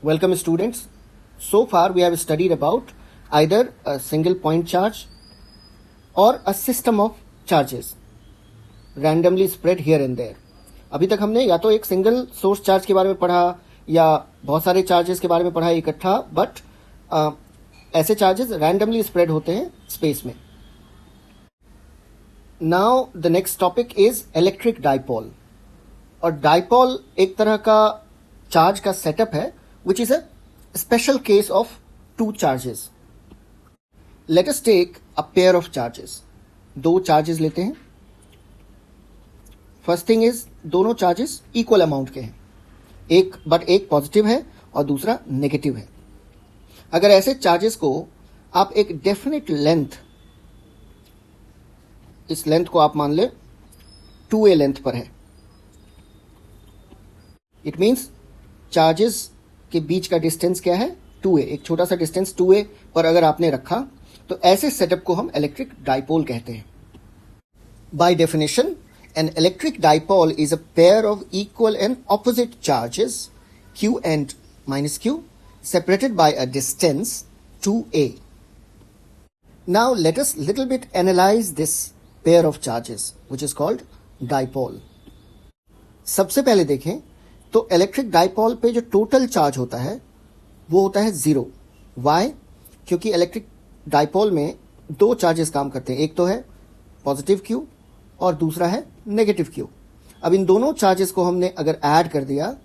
Welcome students. So far we have studied about either a single point charge or a system of charges randomly spread here and there. अभी तक हमने या तो एक single source charge के बारे में पढ़ा या बहुत सारे चार्जेस के बारे में पढ़ा इकट्ठा, बट ऐसे चार्जेस रैंडमली स्प्रेड होते हैं स्पेस में. Now the next topic is electric dipole. और डाइपोल एक तरह का चार्ज का सेटअप है which is a special case of two charges. Let us take a pair of charges. दो चार्जेस लेते हैं. फर्स्ट थिंग इज दोनों चार्जेस इक्वल अमाउंट के हैं, एक पॉजिटिव है और दूसरा नेगेटिव है. अगर ऐसे चार्जेस को आप एक डेफिनेट लेंथ, इस लेंथ को आप मान ले 2a लेंथ पर है, इट मीन्स चार्जेस के बीच का डिस्टेंस क्या है 2a. एक छोटा सा डिस्टेंस 2a पर अगर आपने रखा तो ऐसे सेटअप को हम इलेक्ट्रिक डाइपोल कहते हैं. By definition N electric dipole is a pair of equal and opposite charges q and minus q separated by a distance 2a. Now let us little bit analyze this pair of charges which is called dipole. सबसे पहले देखें तो electric dipole पे जो total charge होता है वो होता है 0. वाई? क्योंकि इलेक्ट्रिक डाइपोल में दो चार्जेस काम करते हैं, एक तो है पॉजिटिव क्यू और दूसरा है नेगेटिव क्यू. अब इन दोनों चार्जेस को हमने अगर ऐड कर दिया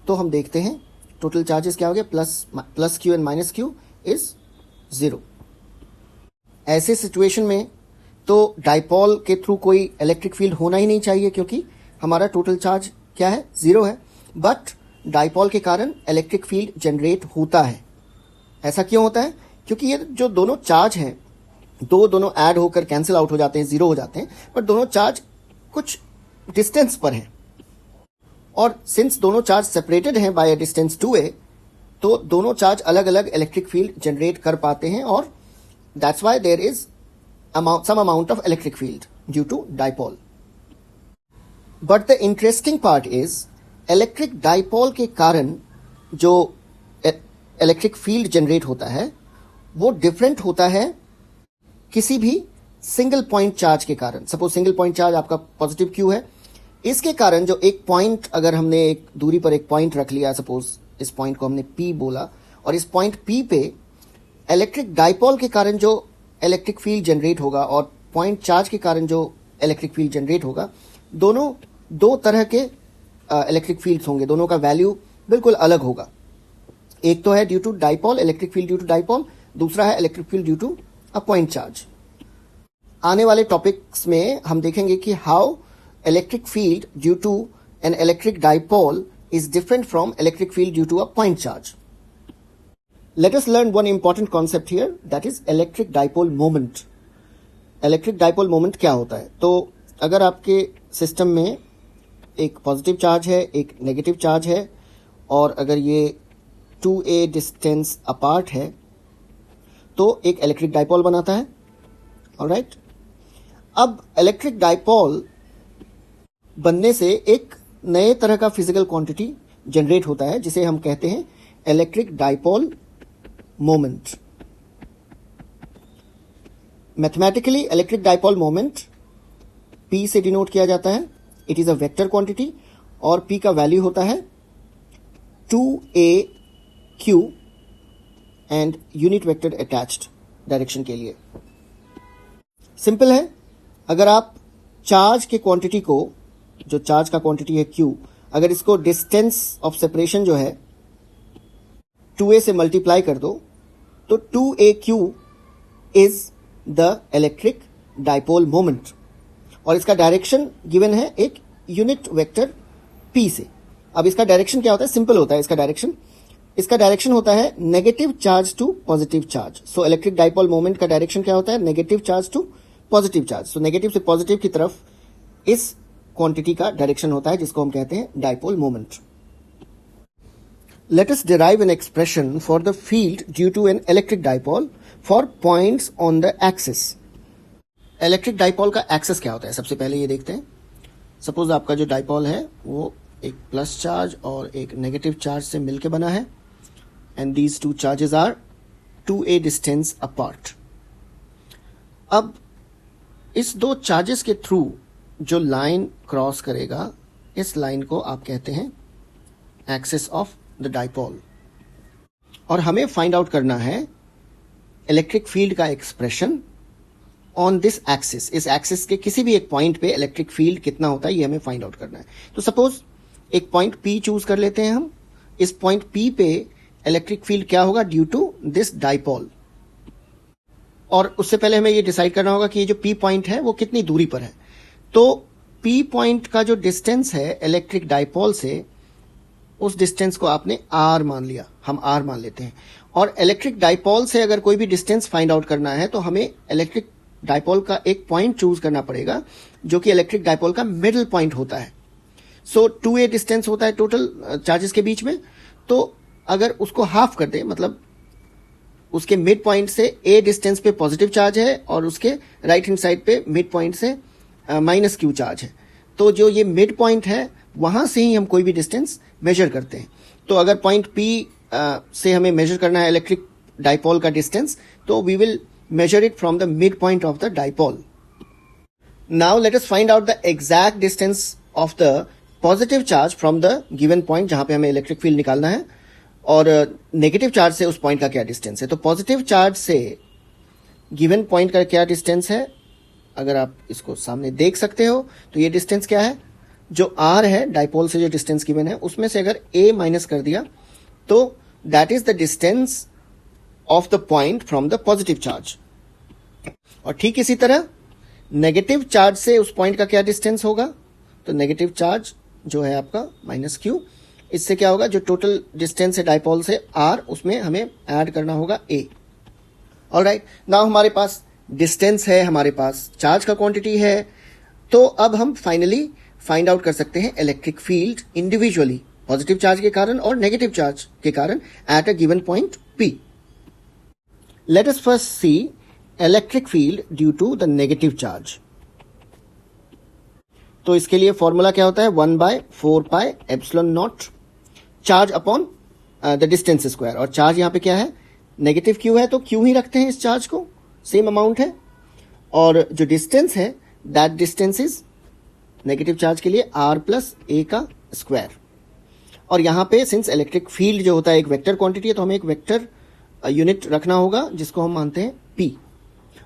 तो हम देखते हैं टोटल चार्जेस क्या हो गया, plus Q and minus Q is 0. ऐसे सिचुएशन में तो डाइपोल के थ्रू कोई इलेक्ट्रिक फील्ड होना ही नहीं चाहिए क्योंकि हमारा टोटल चार्ज क्या है 0 है, बट डाइपोल के कारण इलेक्ट्रिक फील्ड जनरेट होता है. ऐसा क्यों होता है? क्योंकि ये जो दोनों चार्ज हैं दोनों ऐड होकर कैंसिल आउट हो जाते हैं, 0 हो जाते हैं, बट दोनों चार्ज कुछ डिस्टेंस पर हैं. और सिंस दोनों चार्ज सेपरेटेड हैं बाय अ डिस्टेंस 2a, तो दोनों चार्ज अलग अलग इलेक्ट्रिक फील्ड जनरेट कर पाते हैं और that's why there is some amount of electric field due to dipole. But the interesting part is electric dipole के कारण जो इलेक्ट्रिक फील्ड जनरेट होता है वो डिफरेंट होता है किसी भी सिंगल पॉइंट चार्ज के कारण. सपोज सिंगल पॉइंट चार्ज आपका पॉजिटिव क्यू है, इसके कारण जो एक पॉइंट, अगर हमने एक दूरी पर एक पॉइंट रख लिया, सपोज इस पॉइंट को हमने P बोला, और इस पॉइंट P पे इलेक्ट्रिक डाइपोल के कारण जो इलेक्ट्रिक फील्ड जनरेट होगा और पॉइंट चार्ज के कारण जो इलेक्ट्रिक फील्ड जनरेट होगा, दोनों दो तरह के इलेक्ट्रिक फील्ड्स होंगे, दोनों का वैल्यू बिल्कुल अलग होगा. एक तो है due to dipole, electric field due to dipole, दूसरा है electric field due to a point charge. आने वाले टॉपिक्स में हम देखेंगे कि how electric field due to an electric dipole is different from electric field due to a point charge. Let us learn one important concept here, that is electric dipole moment. Electric dipole moment क्या होता है? तो अगर आपके system में एक positive charge है, एक नेगेटिव चार्ज है, और अगर ये 2a डिस्टेंस अपार्ट है तो एक इलेक्ट्रिक डाइपोल बनाता है. ऑलराइट. अब इलेक्ट्रिक डाइपोल बनने से एक नए तरह का फिजिकल क्वांटिटी जनरेट होता है जिसे हम कहते हैं electric dipole moment. Mathematically electric dipole moment P से डिनोट किया जाता है. It is a vector quantity और P का वैल्यू होता है 2aq and unit vector attached direction के लिए. सिंपल है. अगर आप चार्ज के क्वांटिटी को, जो चार्ज का क्वांटिटी है Q, अगर इसको डिस्टेंस ऑफ सेपरेशन जो है 2a से मल्टीप्लाई कर दो तो 2aq is the electric dipole moment और इसका डायरेक्शन गिवन है एक यूनिट वेक्टर P से. अब इसका डायरेक्शन क्या होता है? सिंपल होता है. इसका डायरेक्शन होता है negative charge to positive charge. So electric dipole moment का डायरेक्शन क्या होता है? Negative charge to positive charge. So negative से पॉजिटिव की तरफ इस क्वांटिटी का डायरेक्शन होता है जिसको हम कहते हैं dipole moment. Let us derive an expression for the field due to an electric dipole for points on the axis. Electric dipole का एक्सेस क्या होता है? सबसे पहले ये देखते हैं. सपोज आपका जो डाइपोल है वो एक प्लस चार्ज और एक नेगेटिव चार्ज से मिलकर बना है. and these two charges are 2a distance apart. अब इस दो चार्जेस के थ्रू जो लाइन क्रॉस करेगा, इस लाइन को आप कहते हैं एक्सिस ऑफ द डाइपोल, और हमें फाइंड आउट करना है इलेक्ट्रिक फील्ड का एक्सप्रेशन ऑन दिस एक्सिस. इस एक्सिस के किसी भी एक पॉइंट पे इलेक्ट्रिक फील्ड कितना होता है ये हमें फाइंड आउट करना है. तो सपोज एक पॉइंट P चूज कर लेते हैं हम. इस पॉइंट P पे इलेक्ट्रिक फील्ड क्या होगा ड्यू टू दिस डाइपोल, और उससे पहले हमें ये डिसाइड करना होगा कि ये जो P पॉइंट है वो कितनी दूरी पर है. तो P पॉइंट का जो डिस्टेंस है इलेक्ट्रिक डाइपोल से, उस डिस्टेंस को आपने R मान लिया, हम R मान लेते हैं. और इलेक्ट्रिक डाइपोल से अगर कोई भी डिस्टेंस फाइंड आउट करना है तो हमें इलेक्ट्रिक डाइपोल का एक पॉइंट चूज करना पड़ेगा जो कि इलेक्ट्रिक डाइपोल का मिडिल पॉइंट होता है. सो 2a डिस्टेंस होता है टोटल चार्जेस के बीच में. तो अगर उसको हाफ कर दे, मतलब उसके मिड पॉइंट से a डिस्टेंस पे पॉजिटिव चार्ज है और उसके राइट हैंड साइड पे मिड पॉइंट से -q चार्ज है. तो जो ये मिड पॉइंट है वहां से ही हम कोई भी डिस्टेंस मेजर करते हैं. तो अगर पॉइंट P से हमें मेजर करना है इलेक्ट्रिक डाइपोल का डिस्टेंस, तो we will measure it from the midpoint of the dipole. Now let us find out the exact distance of the positive charge from the given point जहां पे हमें electric field निकालना है, और negative charge से उस point का क्या डिस्टेंस है. तो पॉजिटिव चार्ज से गिवन पॉइंट का क्या डिस्टेंस है, अगर आप इसको सामने देख सकते हो तो ये डिस्टेंस क्या है, जो R है डाइपोल से जो डिस्टेंस गिवन है उसमें से अगर a माइनस कर दिया तो that is the distance of the point from the positive charge. और ठीक इसी तरह नेगेटिव चार्ज से उस पॉइंट का क्या डिस्टेंस होगा, तो नेगेटिव चार्ज जो है आपका -q, इससे क्या होगा, जो टोटल डिस्टेंस है डाइपोल से R, उसमें हमें ऐड करना होगा a. ऑलराइट, नाउ हमारे पास डिस्टेंस है, हमारे पास चार्ज का क्वांटिटी है. तो अब हम फाइनली फाइंड आउट कर सकते हैं electric field individually, positive charge के कारण और नेगेटिव चार्ज के कारण at a given point P. Let us first see electric field due to the negative charge. तो इसके लिए फॉर्मूला क्या होता है, 1/4πε0 charge upon the distance square. और चार्ज यहां पे क्या है, नेगेटिव Q है, तो Q ही रखते हैं इस चार्ज को, सेम अमाउंट है. और जो डिस्टेंस है that distance is negative charge के लिए R प्लस a का स्क्वायर. और यहां पे सिंस इलेक्ट्रिक फील्ड जो होता है एक वेक्टर क्वांटिटी है, तो हमें एक वेक्टर यूनिट रखना होगा जिसको हम मानते हैं P.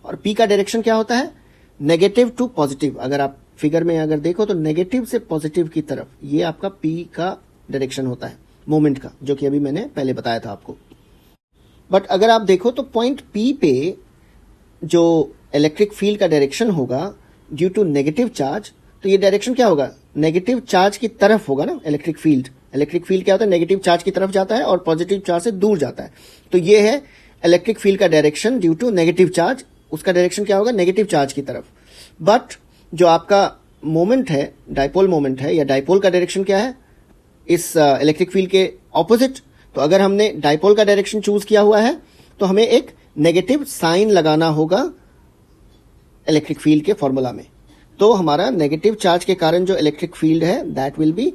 और P का डायरेक्शन क्या होता है, नेगेटिव टू पॉजिटिव. अगर आप फिगर में अगर देखो तो नेगेटिव से पॉजिटिव की तरफ ये आपका P का डायरेक्शन होता है मोमेंट का, जो कि अभी मैंने पहले बताया था आपको. बट अगर आप देखो तो पॉइंट P पे जो इलेक्ट्रिक फील्ड का डायरेक्शन होगा ड्यू टू नेगेटिव चार्ज, तो ये डायरेक्शन क्या होगा, नेगेटिव चार्ज की तरफ होगा ना. इलेक्ट्रिक फील्ड क्या होता है, नेगेटिव चार्ज की तरफ जाता है और पॉजिटिव चार्ज से दूर जाता है. तो ये है इलेक्ट्रिक फील्ड का direction due to negative charge, उसका डायरेक्शन क्या होगा, नेगेटिव चार्ज की तरफ. बट जो आपका मोमेंट है, डाइपोल मोमेंट है, या डाइपोल का डायरेक्शन क्या है, इस इलेक्ट्रिक फील्ड के ऑपोजिट. तो अगर हमने डाइपोल का डायरेक्शन चूज किया हुआ है तो हमें एक नेगेटिव साइन लगाना होगा इलेक्ट्रिक फील्ड के फॉर्मूला में. तो हमारा नेगेटिव चार्ज के कारण जो इलेक्ट्रिक फील्ड है that will be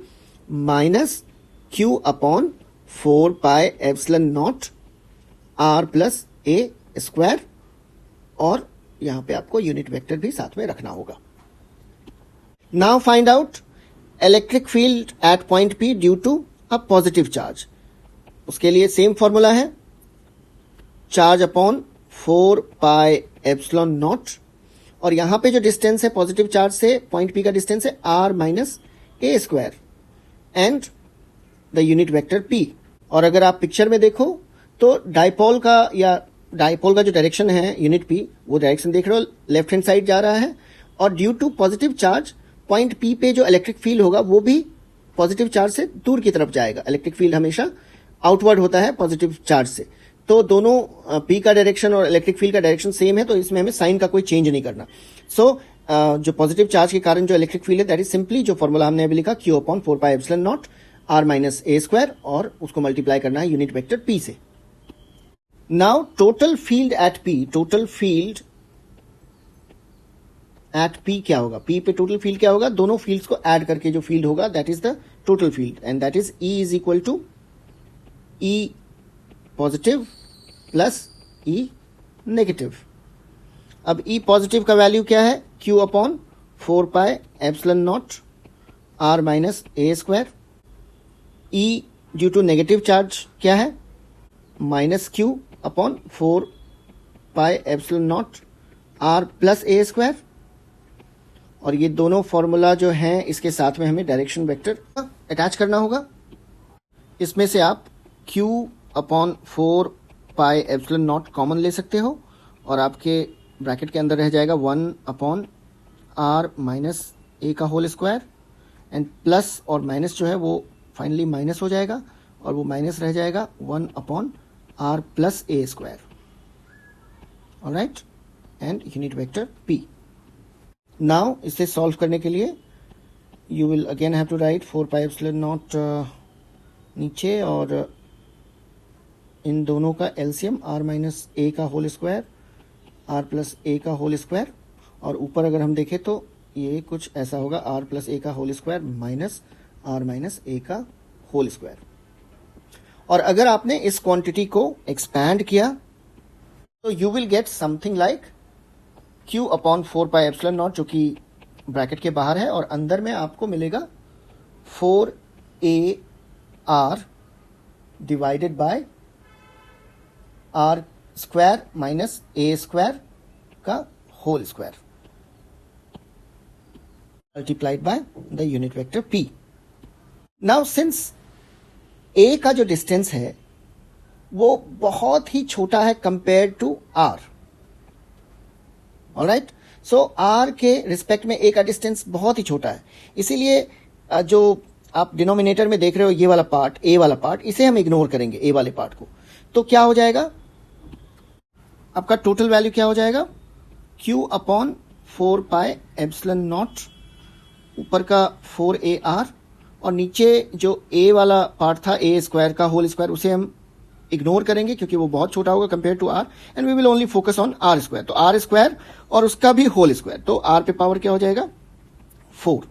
-q upon 4πε0 R plus a square. और यहां पे आपको यूनिट वेक्टर भी साथ में रखना होगा. Now find out electric field at point P due to a positive charge. उसके लिए सेम फॉर्मूला है, चार्ज अपॉन 4πε0. और यहां पे जो डिस्टेंस है पॉजिटिव चार्ज से पॉइंट P का डिस्टेंस है R minus a square and the unit vector P. और अगर आप पिक्चर में देखो तो डाइपोल का जो डायरेक्शन है यूनिट P, वो डायरेक्शन देख रहे हो लेफ्ट हैंड साइड जा रहा है. और due to positive charge point P पे जो इलेक्ट्रिक फील्ड होगा वो भी पॉजिटिव चार्ज से दूर की तरफ जाएगा. इलेक्ट्रिक फील्ड हमेशा आउटवर्ड होता है पॉजिटिव चार्ज से. तो दोनों P का डायरेक्शन और इलेक्ट्रिक फील्ड का डायरेक्शन सेम है, तो इसमें हमें साइन का कोई चेंज नहीं करना. सो जो पॉजिटिव चार्ज के कारण जो इलेक्ट्रिक फील्ड है दैट इज सिंपली जो फॉर्मूला हमने अभी लिखा, Q upon 4πε0 R minus a square, और उसको मल्टीप्लाई करना है यूनिट वेक्टर P से. Now total field at P क्या होगा, P पे टोटल फील्ड क्या होगा, दोनों फील्ड्स को ऐड करके जो फील्ड होगा that is the total field, and that is E is equal to E positive plus e negative. अब ई पॉजिटिव का वैल्यू क्या है, q upon 4 pi epsilon naught r minus a square. E due to negative charge क्या है, minus q upon 4 pi epsilon naught r plus a square. और ये दोनों formula जो हैं इसके साथ में हमें डायरेक्शन वेक्टर अटैच करना होगा। इसमें से आप q upon 4 pi epsilon not common ले सकते हो और आपके ब्रैकेट के अंदर रह जाएगा 1 अपॉन r माइनस ए का होल स्क्वायर एंड प्लस और माइनस जो है वो फाइनली माइनस हो जाएगा और वो माइनस रह जाएगा 1 upon r plus a square. Alright, and unit vector p। Now इसे सॉल्व करने के लिए you will again have to write 4 pi epsilon naught नीचे और इन दोनों का एलसीएम r माइनस ए का whole square r plus a का होल स्क्वायर, और ऊपर अगर हम देखें तो ये कुछ ऐसा होगा r प्लस ए का whole square minus r minus a का होल स्क्वायर। और अगर आपने इस क्वांटिटी को एक्सपैंड किया तो you will get something like q upon 4 pi epsilon not, जो कि ब्रैकेट के बाहर है, और अंदर में आपको मिलेगा 4ar divided by r square minus a square का whole square multiplied by the unit vector p। Now since a का जो डिस्टेंस है वो बहुत ही छोटा है compare to r, alright, so r के रिस्पेक्ट में a का डिस्टेंस बहुत ही छोटा है, इसीलिए जो आप डिनोमिनेटर में देख रहे हो ये वाला पार्ट, a वाला पार्ट, इसे हम इग्नोर करेंगे, a वाले पार्ट को। तो क्या हो जाएगा, आपका टोटल वैल्यू क्या हो जाएगा, q upon 4 pi epsilon not, ऊपर का 4ar और नीचे जो a वाला पार्ट था a स्क्वायर का होल स्क्वायर, उसे हम इग्नोर करेंगे क्योंकि वो बहुत छोटा होगा compare to r, and we will only focus on r square. तो r स्क्वायर और उसका भी होल स्क्वायर, तो r पे पावर क्या हो जाएगा 4।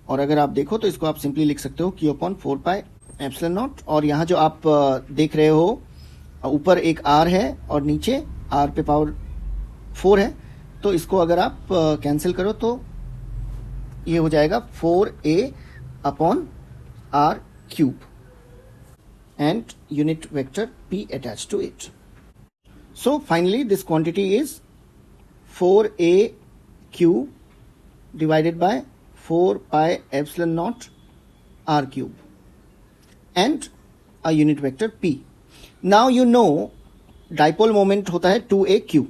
और अगर आप देखो तो इसको आप सिंपली लिख सकते हो q upon 4 pi epsilon not, और यहाँ जो आप देख रहे हो ऊपर एक r है और नीचे r पे पावर 4 है, तो इसको अगर आप कैंसिल करो तो ये हो जाएगा 4a upon r cube and unit vector p attached to it. So finally this quantity is 4a cube divided by 4 pi epsilon naught r cube and a unit vector p. Now you know dipole moment होता है 2aq,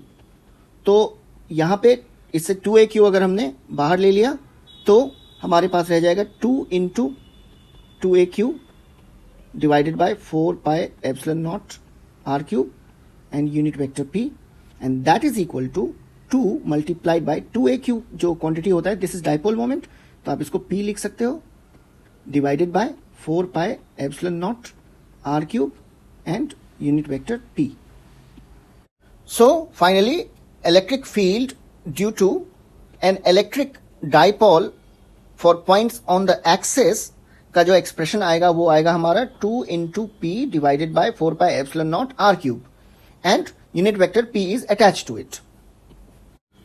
तो यहां पे इससे 2aq अगर हमने बाहर ले लिया तो हमारे पास रह जाएगा 2 into 2aq divided by 4 pi epsilon naught r cube and unit vector p, and that is equal to 2 multiplied by 2aq जो क्वांटिटी होता है, दिस इज डाइपोल मोमेंट, तो आप इसको p लिख सकते हो, divided by 4 pi epsilon naught r cube and unit vector p. So finally electric field due to an electric dipole for points on the axis का जो एक्सप्रेशन आएगा वो आएगा हमारा 2 into p divided by 4 pi epsilon naught r cube and unit vector p is attached to it.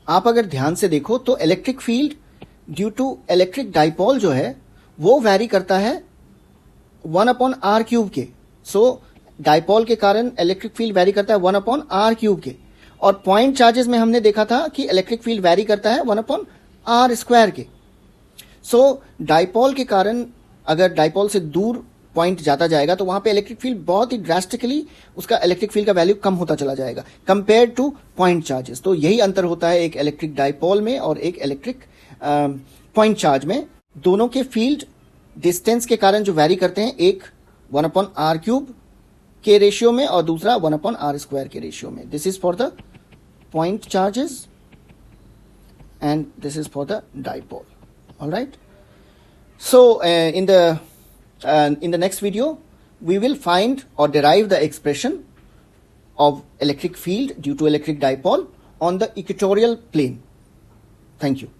आप अगर ध्यान से देखो तो electric field due to electric dipole जो है वो वैरी करता है 1 अपॉन r क्यूब के। सो डाइपोल के कारण इलेक्ट्रिक फील्ड वैरी करता है 1 अपॉन r क्यूब के, और पॉइंट चार्जेस में हमने देखा था कि इलेक्ट्रिक फील्ड वैरी करता है 1 अपॉन r स्क्वायर के। सो डाइपोल के कारण अगर डाइपोल से दूर पॉइंट जाता जाएगा तो वहां पे इलेक्ट्रिक फील्ड बहुत ही ड्रास्टिकली उसका इलेक्ट्रिक फील्ड का वैल्यू कम होता चला जाएगा कंपेयर टू पॉइंट चार्जेस। तो यही अंतर होता है एक इलेक्ट्रिक डाइपोल में और एक इलेक्ट्रिक पॉइंट चार्ज में। दोनों के फील्ड डिस्टेंस के कारण जो वैरी करते हैं, एक 1 अपॉन r क्यूब के रेशियो में और दूसरा 1 अपॉन r स्क्वायर के रेशियो में। This is for the point charges and this is for the dipole. Alright, so in the next video we will find or derive the expression of electric field due to electric dipole on the equatorial plane. Thank you.